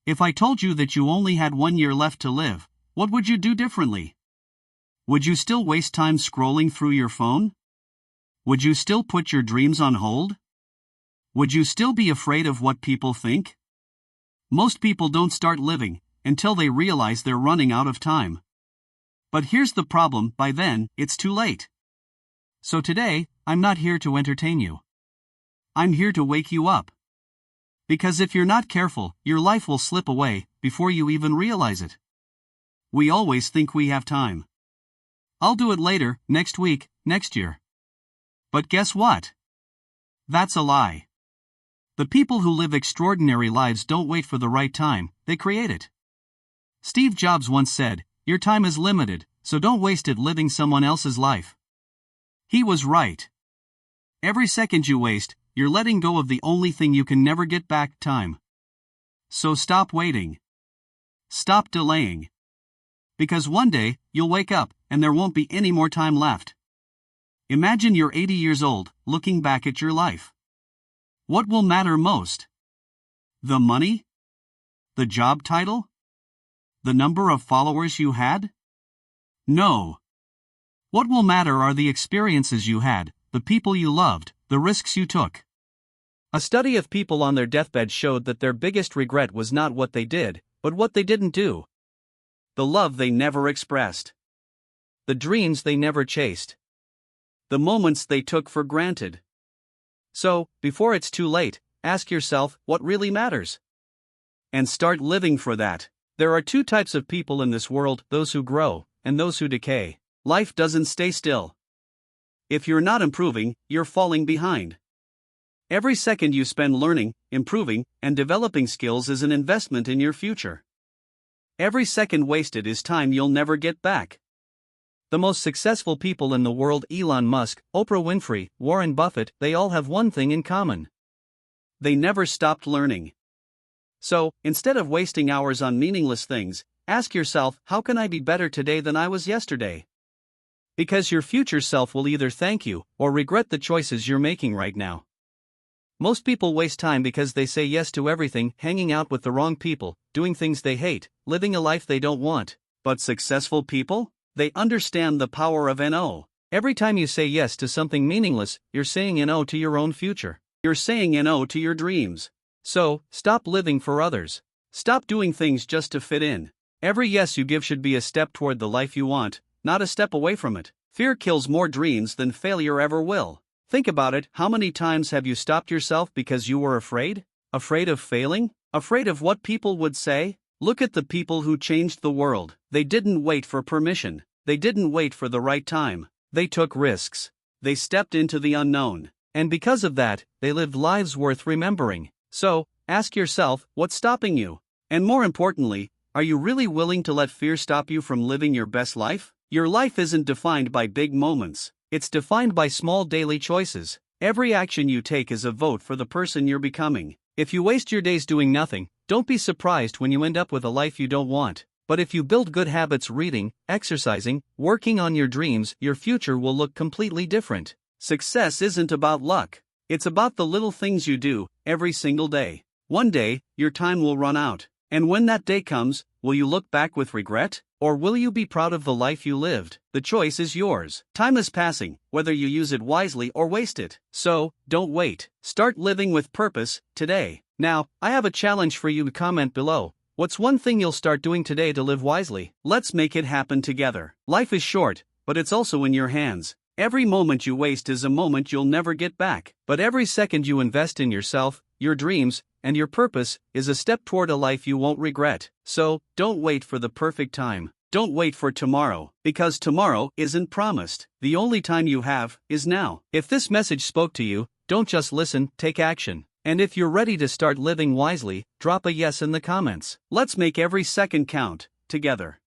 If I told you that you only had 1 year left to live, what would you do differently? Would you still waste time scrolling through your phone? Would you still put your dreams on hold? Would you still be afraid of what people think? Most people don't start living until they realize they're running out of time. But here's the problem: by then, it's too late. So today, I'm not here to entertain you. I'm here to wake you up. Because if you're not careful, your life will slip away before you even realize it. We always think we have time. I'll do it later, next week, next year. But guess what? That's a lie. The people who live extraordinary lives don't wait for the right time, they create it. Steve Jobs once said, "Your time is limited, so don't waste it living someone else's life." He was right. Every second you waste, you're letting go of the only thing you can never get back: time. So stop waiting. Stop delaying. Because one day, you'll wake up, and there won't be any more time left. Imagine you're 80 years old, looking back at your life. What will matter most? The money? The job title? The number of followers you had? No. What will matter are the experiences you had, the people you loved, the risks you took. A study of people on their deathbed showed that their biggest regret was not what they did, but what they didn't do. The love they never expressed. The dreams they never chased. The moments they took for granted. So, before it's too late, ask yourself what really matters. And start living for that. There are two types of people in this world: those who grow, and those who decay. Life doesn't stay still. If you're not improving, you're falling behind. Every second you spend learning, improving, and developing skills is an investment in your future. Every second wasted is time you'll never get back. The most successful people in the world: Elon Musk, Oprah Winfrey, Warren Buffett, they all have one thing in common. They never stopped learning. So, instead of wasting hours on meaningless things, ask yourself, how can I be better today than I was yesterday? Because your future self will either thank you or regret the choices you're making right now. Most people waste time because they say yes to everything, hanging out with the wrong people, doing things they hate, living a life they don't want. But successful people? They understand the power of NO. Every time you say yes to something meaningless, you're saying NO to your own future. You're saying NO to your dreams. So, stop living for others. Stop doing things just to fit in. Every yes you give should be a step toward the life you want, not a step away from it. Fear kills more dreams than failure ever will. Think about it: how many times have you stopped yourself because you were afraid? Afraid of failing? Afraid of what people would say? Look at the people who changed the world. They didn't wait for permission. They didn't wait for the right time. They took risks. They stepped into the unknown. And because of that, they lived lives worth remembering. So, ask yourself, what's stopping you? And more importantly, are you really willing to let fear stop you from living your best life? Your life isn't defined by big moments. It's defined by small daily choices. Every action you take is a vote for the person you're becoming. If you waste your days doing nothing, don't be surprised when you end up with a life you don't want. But if you build good habits, reading, exercising, working on your dreams, your future will look completely different. Success isn't about luck. It's about the little things you do, every single day. One day, your time will run out. And when that day comes, will you look back with regret? Or will you be proud of the life you lived? The choice is yours. Time is passing, whether you use it wisely or waste it. So, don't wait. Start living with purpose, today. Now, I have a challenge for you to comment below. What's one thing you'll start doing today to live wisely? Let's make it happen together. Life is short, but it's also in your hands. Every moment you waste is a moment you'll never get back. But every second you invest in yourself, your dreams, and your purpose is a step toward a life you won't regret. So, don't wait for the perfect time. Don't wait for tomorrow, because tomorrow isn't promised. The only time you have is now. If this message spoke to you, don't just listen, take action. And if you're ready to start living wisely, drop a yes in the comments. Let's make every second count, together.